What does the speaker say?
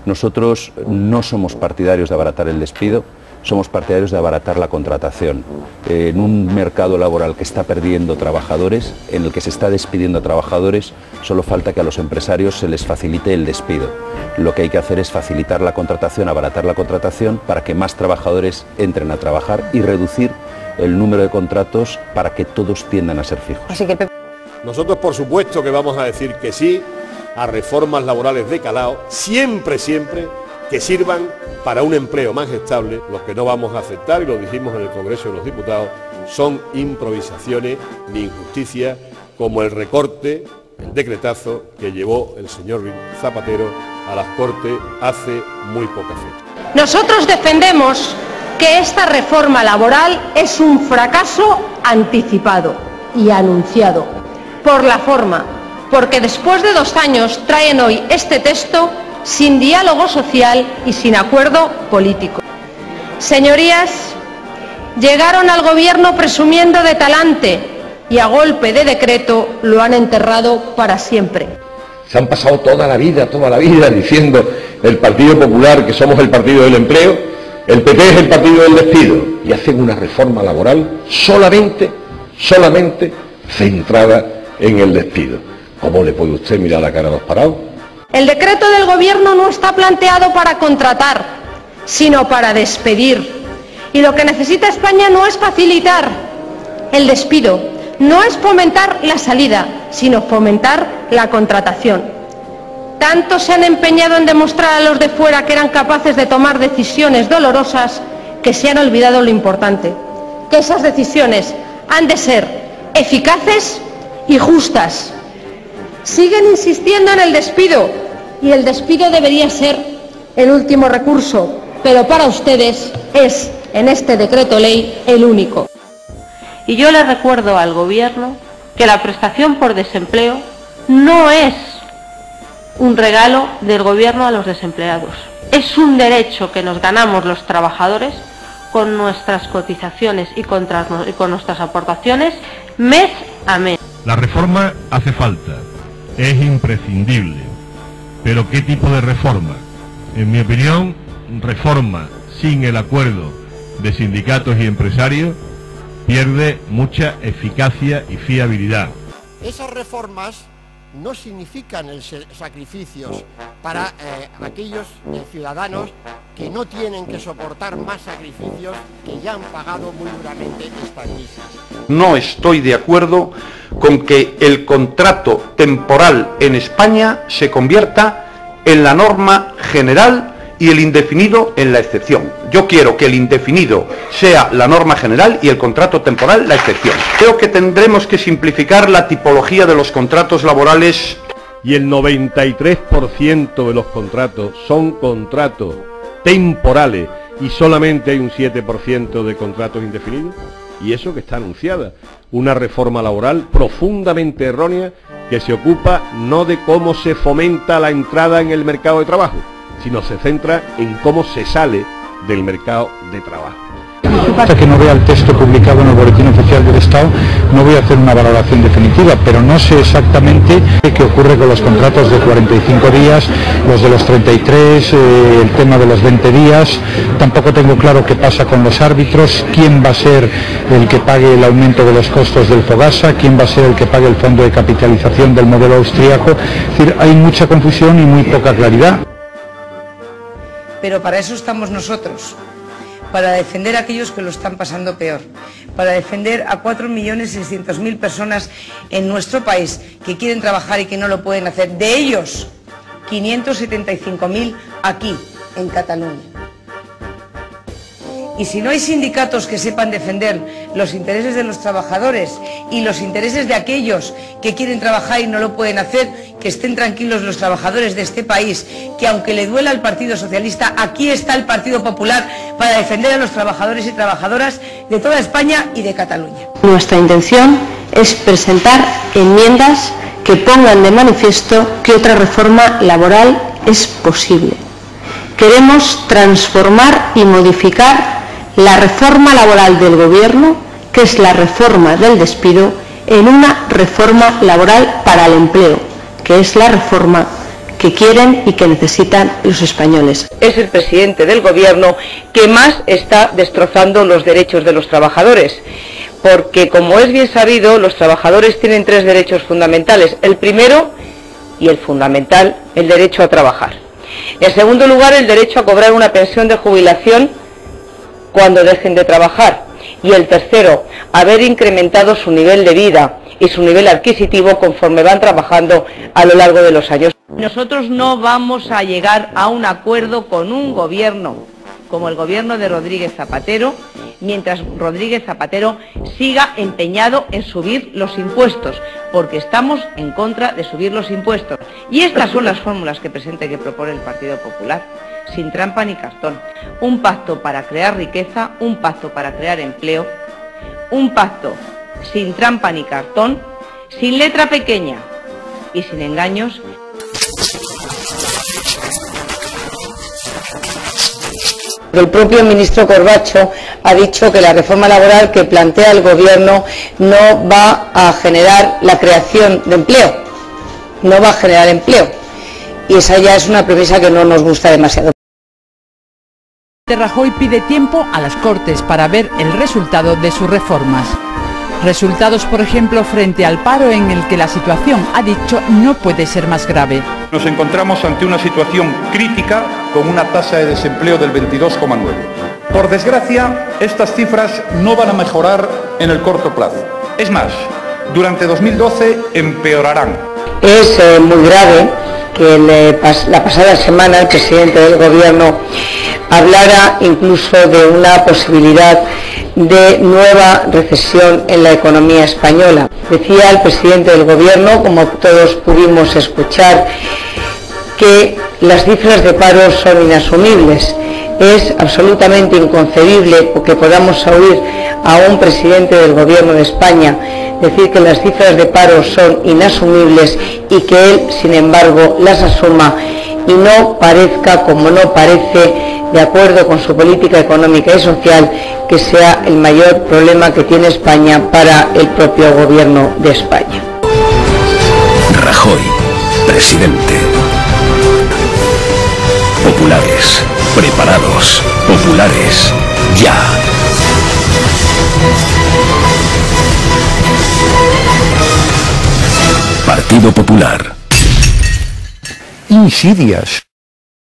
Nosotros no somos partidarios de abaratar el despido, somos partidarios de abaratar la contratación. En un mercado laboral que está perdiendo trabajadores, en el que se está despidiendo a trabajadores, solo falta que a los empresarios se les facilite el despido. Lo que hay que hacer es facilitar la contratación, abaratar la contratación para que más trabajadores entren a trabajar y reducir el número de contratos para que todos tiendan a ser fijos. Nosotros, por supuesto, que vamos a decir que sí a reformas laborales de calado, siempre que sirvan para un empleo más estable. Lo que no vamos a aceptar, y lo dijimos en el Congreso de los Diputados, son improvisaciones ni injusticias como el recorte, el decretazo que llevó el señor Zapatero a las Cortes hace muy poca fecha. Nosotros defendemos que esta reforma laboral es un fracaso anticipado y anunciado por la forma, porque después de 2 años traen hoy este texto sin diálogo social y sin acuerdo político. Señorías, llegaron al gobierno presumiendo de talante y a golpe de decreto lo han enterrado para siempre. Se han pasado toda la vida diciendo el Partido Popular que somos el partido del empleo, el PP es el partido del despido, y hacen una reforma laboral solamente centrada en el despido. ¿Cómo le puede usted mirar la cara a los parados? El decreto del gobierno no está planteado para contratar, sino para despedir. Y lo que necesita España no es facilitar el despido, no es fomentar la salida, sino fomentar la contratación. Tanto se han empeñado en demostrar a los de fuera que eran capaces de tomar decisiones dolorosas que se han olvidado lo importante, que esas decisiones han de ser eficaces y justas. Siguen insistiendo en el despido y el despido debería ser el último recurso, pero para ustedes es, en este decreto ley, el único. Y yo le recuerdo al Gobierno que la prestación por desempleo no es un regalo del Gobierno a los desempleados. Es un derecho que nos ganamos los trabajadores con nuestras cotizaciones y con nuestras aportaciones mes a mes. La reforma hace falta, es imprescindible, pero ¿qué tipo de reforma? En mi opinión, reforma sin el acuerdo de sindicatos y empresarios pierde mucha eficacia y fiabilidad. Esas reformas no significan sacrificios para aquellos ciudadanos que no tienen que soportar más sacrificios, que ya han pagado muy duramente esta crisis. No estoy de acuerdo con que el contrato temporal en España se convierta en la norma general y el indefinido en la excepción. Yo quiero que el indefinido sea la norma general y el contrato temporal la excepción. Creo que tendremos que simplificar la tipología de los contratos laborales. Y el 93% de los contratos son contratos temporales y solamente hay un 7% de contratos indefinidos. Y eso que está anunciada, una reforma laboral profundamente errónea que se ocupa no de cómo se fomenta la entrada en el mercado de trabajo, sino se centra en cómo se sale del mercado de trabajo. Hasta que no vea el texto publicado en el Boletín Oficial del Estado, no voy a hacer una valoración definitiva, pero no sé exactamente qué ocurre con los contratos de 45 días, los de los 33, el tema de los 20 días, tampoco tengo claro qué pasa con los árbitros, quién va a ser el que pague el aumento de los costos del Fogasa, quién va a ser el que pague el fondo de capitalización del modelo austríaco. Es decir, hay mucha confusión y muy poca claridad. Pero para eso estamos nosotros, para defender a aquellos que lo están pasando peor, para defender a 4.600.000 personas en nuestro país que quieren trabajar y que no lo pueden hacer. De ellos, 575.000 aquí, en Cataluña. Y si no hay sindicatos que sepan defender los intereses de los trabajadores y los intereses de aquellos que quieren trabajar y no lo pueden hacer, que estén tranquilos los trabajadores de este país, que aunque le duela al Partido Socialista, aquí está el Partido Popular para defender a los trabajadores y trabajadoras de toda España y de Cataluña. Nuestra intención es presentar enmiendas que pongan de manifiesto que otra reforma laboral es posible. Queremos transformar y modificar la reforma laboral del Gobierno, que es la reforma del despido, en una reforma laboral para el empleo, que es la reforma que quieren y que necesitan los españoles. Es el presidente del Gobierno que más está destrozando los derechos de los trabajadores, porque, como es bien sabido, los trabajadores tienen 3 derechos fundamentales. El primero y el fundamental, el derecho a trabajar. En segundo lugar, el derecho a cobrar una pensión de jubilación cuando dejen de trabajar. Y el tercero, haber incrementado su nivel de vida y su nivel adquisitivo conforme van trabajando a lo largo de los años. Nosotros no vamos a llegar a un acuerdo con un gobierno como el gobierno de Rodríguez Zapatero, mientras Rodríguez Zapatero siga empeñado en subir los impuestos, porque estamos en contra de subir los impuestos. Y estas son las fórmulas que presenta y que propone el Partido Popular, sin trampa ni cartón. Un pacto para crear riqueza, un pacto para crear empleo, un pacto sin trampa ni cartón, sin letra pequeña y sin engaños. El propio ministro Corbacho ha dicho que la reforma laboral que plantea el Gobierno no va a generar la creación de empleo, no va a generar empleo. Y esa ya es una premisa que no nos gusta demasiado. Rajoy pide tiempo a las Cortes para ver el resultado de sus reformas. Resultados, por ejemplo, frente al paro, en el que la situación, ha dicho, no puede ser más grave. Nos encontramos ante una situación crítica con una tasa de desempleo del 22,9. Por desgracia, estas cifras no van a mejorar en el corto plazo. Es más, durante 2012 empeorarán. Es muy grave que la pasada semana el presidente del Gobierno hablara incluso de una posibilidad de nueva recesión en la economía española. Decía el presidente del Gobierno, como todos pudimos escuchar, que las cifras de paro son inasumibles. Es absolutamente inconcebible que podamos oír a un presidente del Gobierno de España decir que las cifras de paro son inasumibles y que él, sin embargo, las asuma y no parezca, como no parece, de acuerdo con su política económica y social, que sea el mayor problema que tiene España para el propio Gobierno de España. Rajoy, presidente. Populares, preparados. Populares, ya. Partido Popular. Insidias.